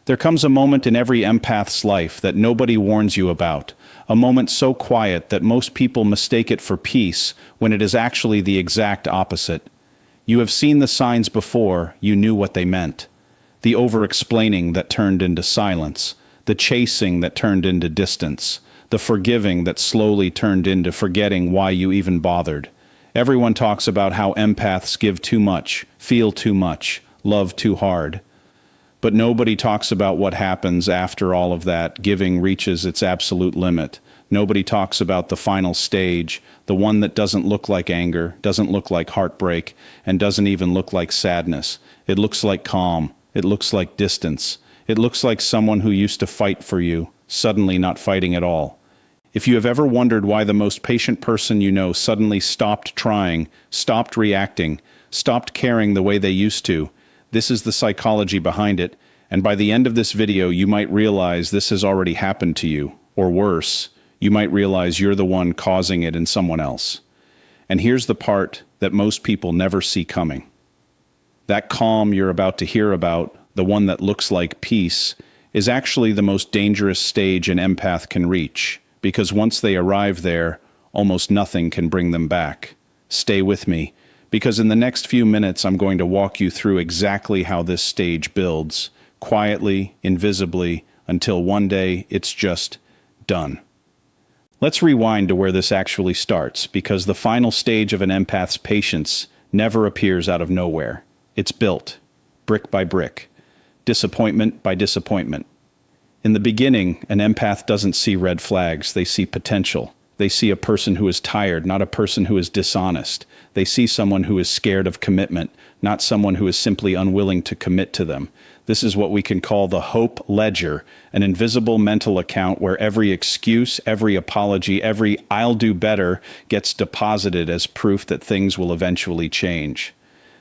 There comes a moment in every empath's life that nobody warns you about, a moment so quiet that most people mistake it for peace when it is actually the exact opposite. You have seen the signs before, you knew what they meant. The over-explaining that turned into silence, the chasing that turned into distance, the forgiving that slowly turned into forgetting why you even bothered. Everyone talks about how empaths give too much, feel too much, love too hard. But nobody talks about what happens after all of that giving reaches its absolute limit. Nobody talks about the final stage, the one that doesn't look like anger, doesn't look like heartbreak, and doesn't even look like sadness. It looks like calm. It looks like distance. It looks like someone who used to fight for you, suddenly not fighting at all. If you have ever wondered why the most patient person you know suddenly stopped trying, stopped reacting, stopped caring the way they used to, this is the psychology behind it, and by the end of this video you might realize this has already happened to you, or worse, you might realize you're the one causing it in someone else. And here's the part that most people never see coming. That calm you're about to hear about, the one that looks like peace, is actually the most dangerous stage an empath can reach, because once they arrive there, almost nothing can bring them back. Stay with me, because in the next few minutes I'm going to walk you through exactly how this stage builds, quietly, invisibly, until one day it's just done. Let's rewind to where this actually starts, because the final stage of an empath's patience never appears out of nowhere. It's built, brick by brick, disappointment by disappointment. In the beginning, an empath doesn't see red flags, they see potential. They see a person who is tired, not a person who is dishonest. They see someone who is scared of commitment, not someone who is simply unwilling to commit to them. This is what we can call the hope ledger, an invisible mental account where every excuse, every apology, every "I'll do better" gets deposited as proof that things will eventually change.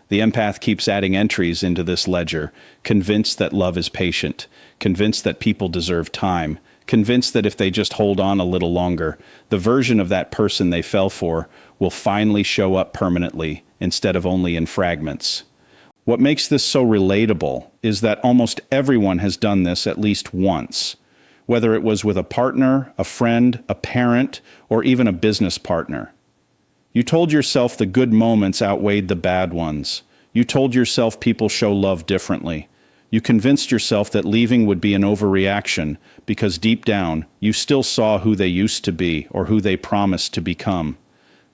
The empath keeps adding entries into this ledger, convinced that love is patient, convinced that people deserve time, convinced that if they just hold on a little longer, the version of that person they fell for will finally show up permanently instead of only in fragments. What makes this so relatable is that almost everyone has done this at least once, whether it was with a partner, a friend, a parent, or even a business partner. You told yourself the good moments outweighed the bad ones. You told yourself people show love differently. You convinced yourself that leaving would be an overreaction because deep down, you still saw who they used to be or who they promised to become.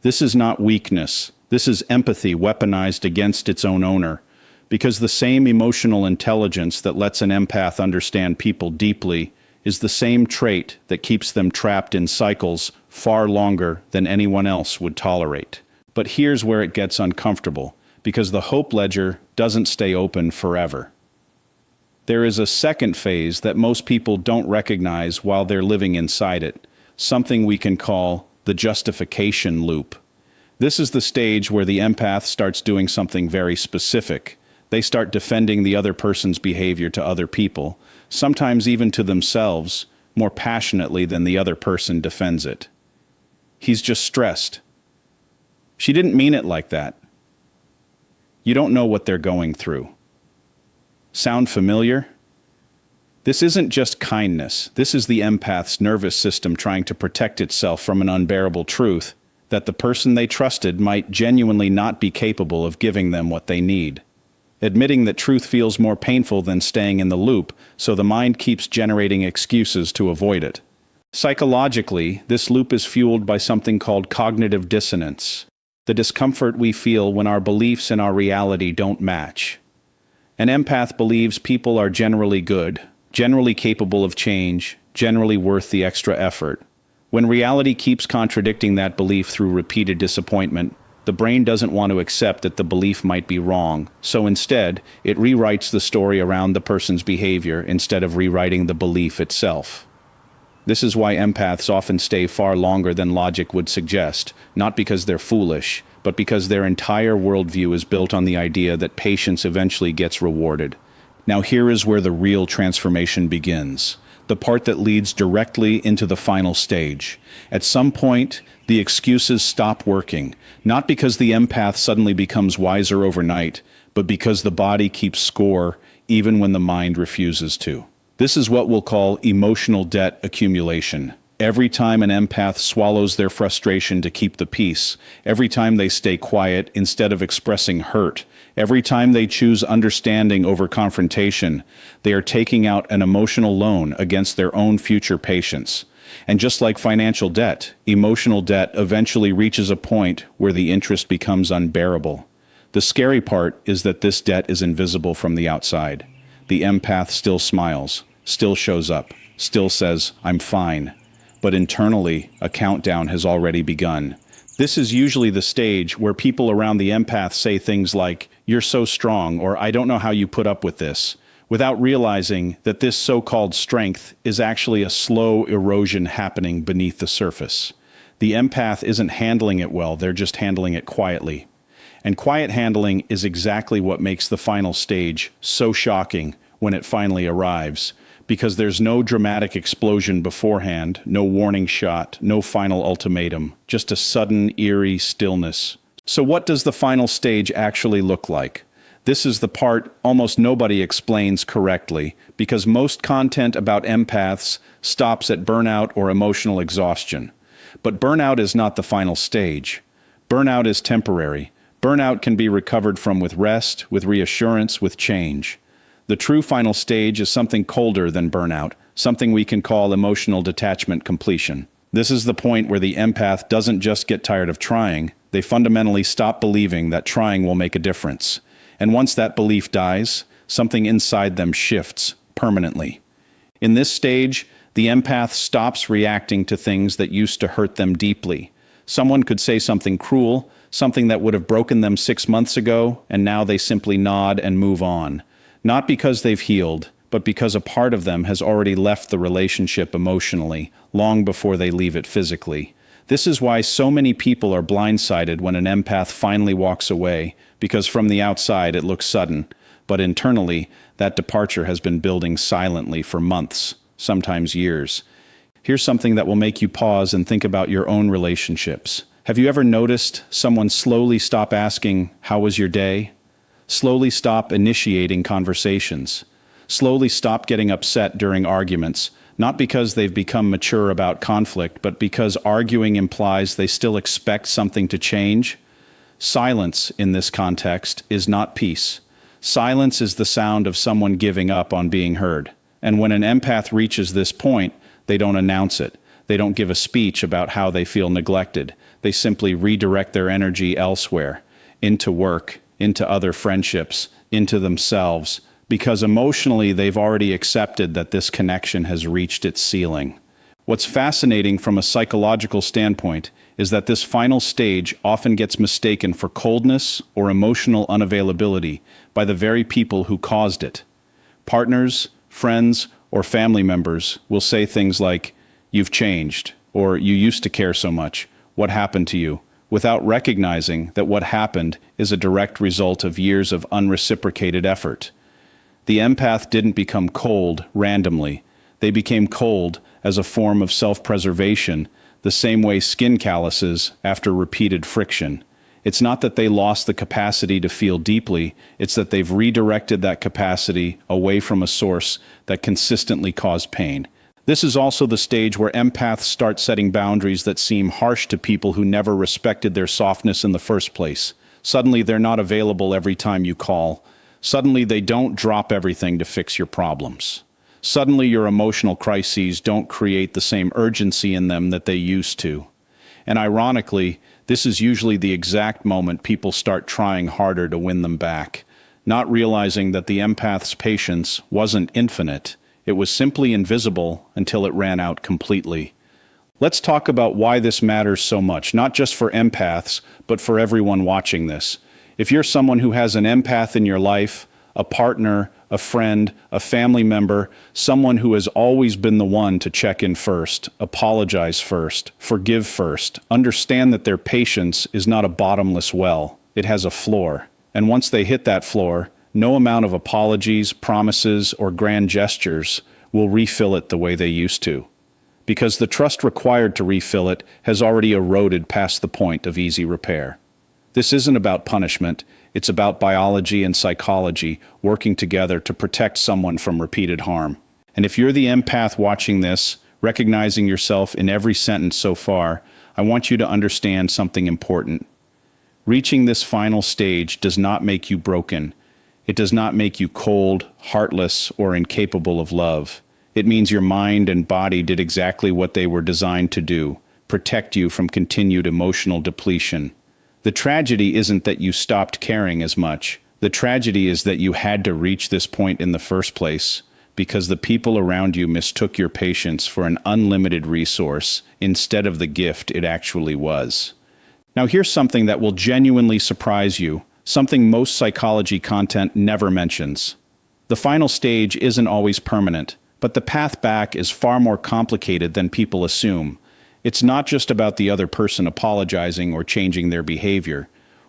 This is not weakness. This is empathy weaponized against its own owner. Because the same emotional intelligence that lets an empath understand people deeply is the same trait that keeps them trapped in cycles far longer than anyone else would tolerate. But here's where it gets uncomfortable, because the hope ledger doesn't stay open forever. There is a second phase that most people don't recognize while they're living inside it, something we can call the justification loop. This is the stage where the empath starts doing something very specific. They start defending the other person's behavior to other people, sometimes even to themselves, more passionately than the other person defends it. He's just stressed. She didn't mean it like that. You don't know what they're going through. Sound familiar? This isn't just kindness. This is the empath's nervous system trying to protect itself from an unbearable truth that the person they trusted might genuinely not be capable of giving them what they need. Admitting that truth feels more painful than staying in the loop, so the mind keeps generating excuses to avoid it. Psychologically, this loop is fueled by something called cognitive dissonance, the discomfort we feel when our beliefs and our reality don't match. An empath believes people are generally good, generally capable of change, generally worth the extra effort. When reality keeps contradicting that belief through repeated disappointment, the brain doesn't want to accept that the belief might be wrong, so instead, it rewrites the story around the person's behavior instead of rewriting the belief itself. This is why empaths often stay far longer than logic would suggest, not because they're foolish, but because their entire worldview is built on the idea that patience eventually gets rewarded. Now here is where the real transformation begins, the part that leads directly into the final stage. At some point, the excuses stop working, not because the empath suddenly becomes wiser overnight, but because the body keeps score even when the mind refuses to. This is what we'll call emotional debt accumulation. Every time an empath swallows their frustration to keep the peace, every time they stay quiet instead of expressing hurt, every time they choose understanding over confrontation, they are taking out an emotional loan against their own future patience. And just like financial debt, emotional debt eventually reaches a point where the interest becomes unbearable. The scary part is that this debt is invisible from the outside. The empath still smiles, still shows up, still says, "I'm fine." But internally, a countdown has already begun. This is usually the stage where people around the empath say things like, "You're so strong," or "I don't know how you put up with this," without realizing that this so-called strength is actually a slow erosion happening beneath the surface. The empath isn't handling it well, they're just handling it quietly. And quiet handling is exactly what makes the final stage so shocking when it finally arrives, because there's no dramatic explosion beforehand, no warning shot, no final ultimatum, just a sudden, eerie stillness. So what does the final stage actually look like? This is the part almost nobody explains correctly, because most content about empaths stops at burnout or emotional exhaustion. But burnout is not the final stage. Burnout is temporary. Burnout can be recovered from with rest, with reassurance, with change. The true final stage is something colder than burnout, something we can call emotional detachment completion. This is the point where the empath doesn't just get tired of trying, they fundamentally stop believing that trying will make a difference. And once that belief dies, something inside them shifts permanently. In this stage, the empath stops reacting to things that used to hurt them deeply. Someone could say something cruel, something that would have broken them 6 months ago, and now they simply nod and move on. Not because they've healed, but because a part of them has already left the relationship emotionally, long before they leave it physically. This is why so many people are blindsided when an empath finally walks away, because from the outside it looks sudden, but internally, that departure has been building silently for months, sometimes years. Here's something that will make you pause and think about your own relationships. Have you ever noticed someone slowly stop asking, "How was your day?" Slowly stop initiating conversations. Slowly stop getting upset during arguments, not because they've become mature about conflict, but because arguing implies they still expect something to change? Silence, in this context, is not peace. Silence is the sound of someone giving up on being heard. And when an empath reaches this point, they don't announce it. They don't give a speech about how they feel neglected. They simply redirect their energy elsewhere, into work, into other friendships, into themselves, because emotionally they've already accepted that this connection has reached its ceiling. What's fascinating from a psychological standpoint is that this final stage often gets mistaken for coldness or emotional unavailability by the very people who caused it. Partners, friends, or family members will say things like, "You've changed," or "You used to care so much. What happened to you?" without recognizing that what happened is a direct result of years of unreciprocated effort. The empath didn't become cold randomly. They became cold as a form of self-preservation, the same way skin calluses after repeated friction. It's not that they lost the capacity to feel deeply, it's that they've redirected that capacity away from a source that consistently caused pain. This is also the stage where empaths start setting boundaries that seem harsh to people who never respected their softness in the first place. Suddenly they're not available every time you call. Suddenly they don't drop everything to fix your problems. Suddenly your emotional crises don't create the same urgency in them that they used to. And ironically, this is usually the exact moment people start trying harder to win them back, not realizing that the empath's patience wasn't infinite. It was simply invisible until it ran out completely. Let's talk about why this matters so much, not just for empaths, but for everyone watching this. If you're someone who has an empath in your life, a partner, a friend, a family member, someone who has always been the one to check in first, apologize first, forgive first, understand that their patience is not a bottomless well, it has a floor. And once they hit that floor, no amount of apologies, promises, or grand gestures will refill it the way they used to. Because the trust required to refill it has already eroded past the point of easy repair. This isn't about punishment, it's about biology and psychology working together to protect someone from repeated harm. And if you're the empath watching this, recognizing yourself in every sentence so far, I want you to understand something important. Reaching this final stage does not make you broken. It does not make you cold, heartless, or incapable of love. It means your mind and body did exactly what they were designed to do: protect you from continued emotional depletion. The tragedy isn't that you stopped caring as much. The tragedy is that you had to reach this point in the first place, because the people around you mistook your patience for an unlimited resource instead of the gift it actually was. Now here's something that will genuinely surprise you, something most psychology content never mentions. The final stage isn't always permanent, but the path back is far more complicated than people assume. It's not just about the other person apologizing or changing their behavior.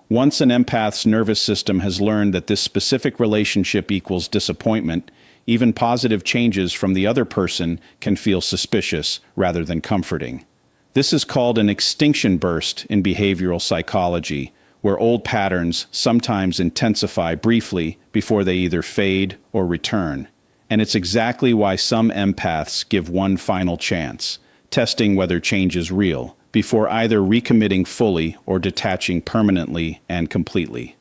Once an empath's nervous system has learned that this specific relationship equals disappointment, even positive changes from the other person can feel suspicious rather than comforting. This is called an extinction burst in behavioral psychology, where old patterns sometimes intensify briefly before they either fade or return. And it's exactly why some empaths give one final chance, testing whether change is real, before either recommitting fully or detaching permanently and completely.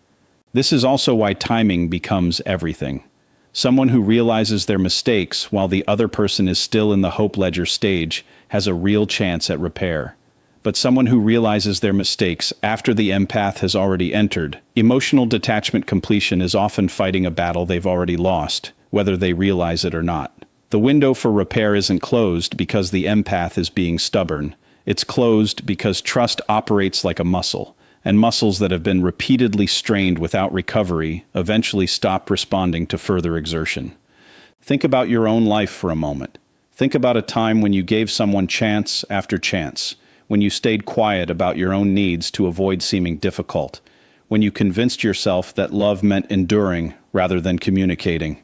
This is also why timing becomes everything. Someone who realizes their mistakes while the other person is still in the hope ledger stage has a real chance at repair. But someone who realizes their mistakes after the empath has already entered, emotional detachment completion is often fighting a battle they've already lost, whether they realize it or not. The window for repair isn't closed because the empath is being stubborn. It's closed because trust operates like a muscle, and muscles that have been repeatedly strained without recovery eventually stop responding to further exertion. Think about your own life for a moment. Think about a time when you gave someone chance after chance, when you stayed quiet about your own needs to avoid seeming difficult, when you convinced yourself that love meant enduring rather than communicating.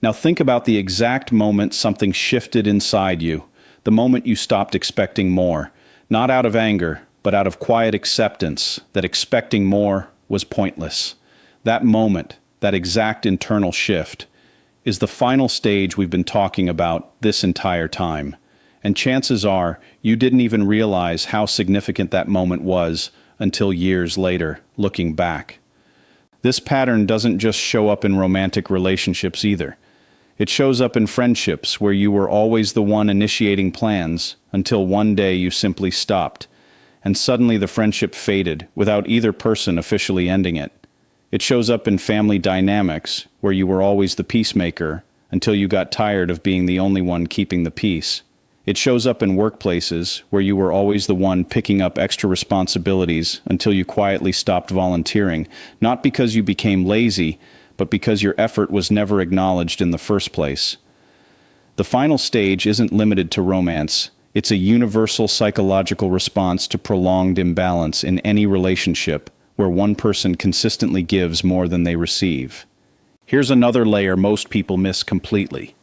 Now think about the exact moment something shifted inside you, the moment you stopped expecting more, not out of anger, but out of quiet acceptance that expecting more was pointless. That moment, that exact internal shift, is the final stage we've been talking about this entire time. And chances are, you didn't even realize how significant that moment was until years later, looking back. This pattern doesn't just show up in romantic relationships either. It shows up in friendships where you were always the one initiating plans until one day you simply stopped, and suddenly the friendship faded without either person officially ending it. It shows up in family dynamics where you were always the peacemaker until you got tired of being the only one keeping the peace. It shows up in workplaces where you were always the one picking up extra responsibilities until you quietly stopped volunteering, not because you became lazy, but because your effort was never acknowledged in the first place. The final stage isn't limited to romance. It's a universal psychological response to prolonged imbalance in any relationship where one person consistently gives more than they receive. Here's another layer most people miss completely.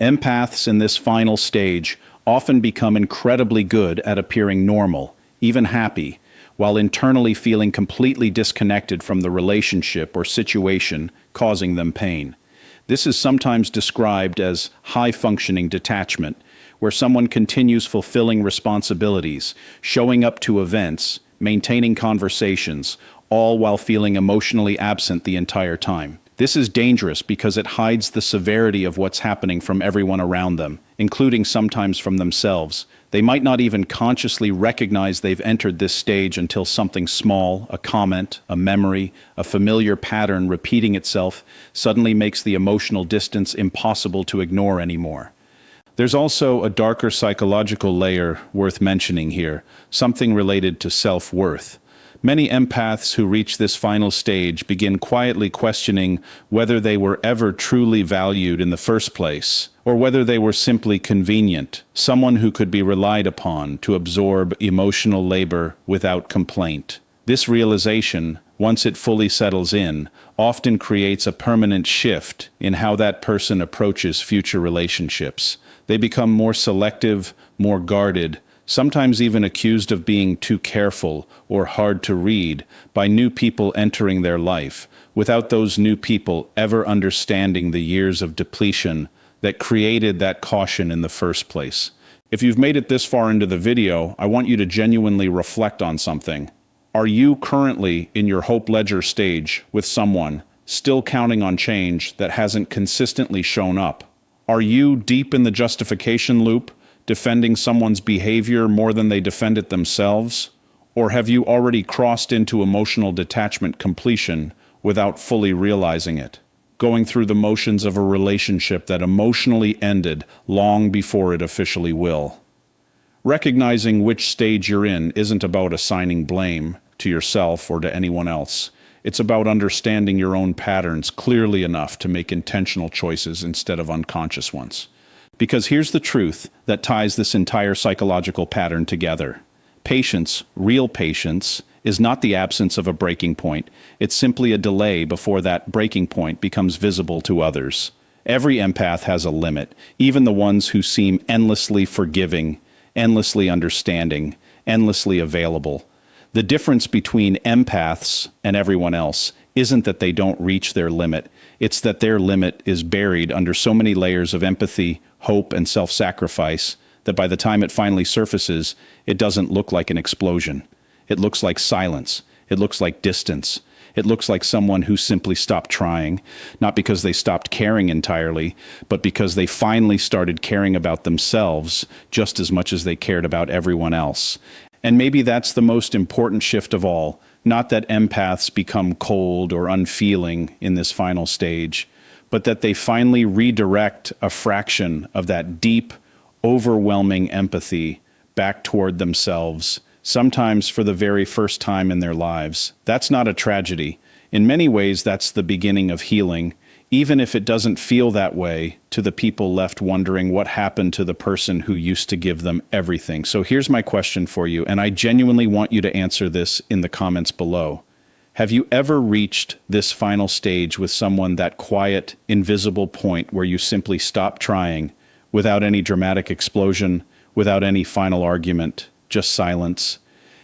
Empaths in this final stage often become incredibly good at appearing normal, even happy, while internally feeling completely disconnected from the relationship or situation causing them pain. This is sometimes described as high-functioning detachment, where someone continues fulfilling responsibilities, showing up to events, maintaining conversations, all while feeling emotionally absent the entire time. This is dangerous because it hides the severity of what's happening from everyone around them, including sometimes from themselves. They might not even consciously recognize they've entered this stage until something small, a comment, a memory, a familiar pattern repeating itself, suddenly makes the emotional distance impossible to ignore anymore. There's also a darker psychological layer worth mentioning here, something related to self-worth. Many empaths who reach this final stage begin quietly questioning whether they were ever truly valued in the first place, or whether they were simply convenient, someone who could be relied upon to absorb emotional labor without complaint. This realization, once it fully settles in, often creates a permanent shift in how that person approaches future relationships. They become more selective, more guarded, sometimes even accused of being too careful or hard to read by new people entering their life, without those new people ever understanding the years of depletion that created that caution in the first place. If you've made it this far into the video, I want you to genuinely reflect on something. Are you currently in your hope ledger stage with someone still counting on change that hasn't consistently shown up? Are you deep in the justification loop, defending someone's behavior more than they defend it themselves? Or have you already crossed into emotional detachment completion without fully realizing it, going through the motions of a relationship that emotionally ended long before it officially will? Recognizing which stage you're in isn't about assigning blame to yourself or to anyone else. It's about understanding your own patterns clearly enough to make intentional choices instead of unconscious ones. Because here's the truth that ties this entire psychological pattern together. Patience, real patience, is not the absence of a breaking point. It's simply a delay before that breaking point becomes visible to others. Every empath has a limit, even the ones who seem endlessly forgiving, endlessly understanding, endlessly available. The difference between empaths and everyone else isn't that they don't reach their limit. It's that their limit is buried under so many layers of empathy, hope, and self-sacrifice that by the time it finally surfaces, it doesn't look like an explosion. It looks like silence. It looks like distance. It looks like someone who simply stopped trying, not because they stopped caring entirely, but because they finally started caring about themselves just as much as they cared about everyone else. And maybe that's the most important shift of all. Not that empaths become cold or unfeeling in this final stage, but that they finally redirect a fraction of that deep, overwhelming empathy back toward themselves, sometimes for the very first time in their lives. That's not a tragedy. In many ways, that's the beginning of healing, even if it doesn't feel that way to the people left wondering what happened to the person who used to give them everything. So here's my question for you, and I genuinely want you to answer this in the comments below. Have you ever reached this final stage with someone, that quiet, invisible point where you simply stop trying without any dramatic explosion, without any final argument, just silence?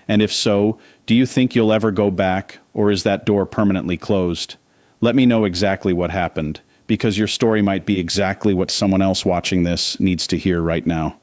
And if so, do you think you'll ever go back, or is that door permanently closed? Let me know exactly what happened, because your story might be exactly what someone else watching this needs to hear right now.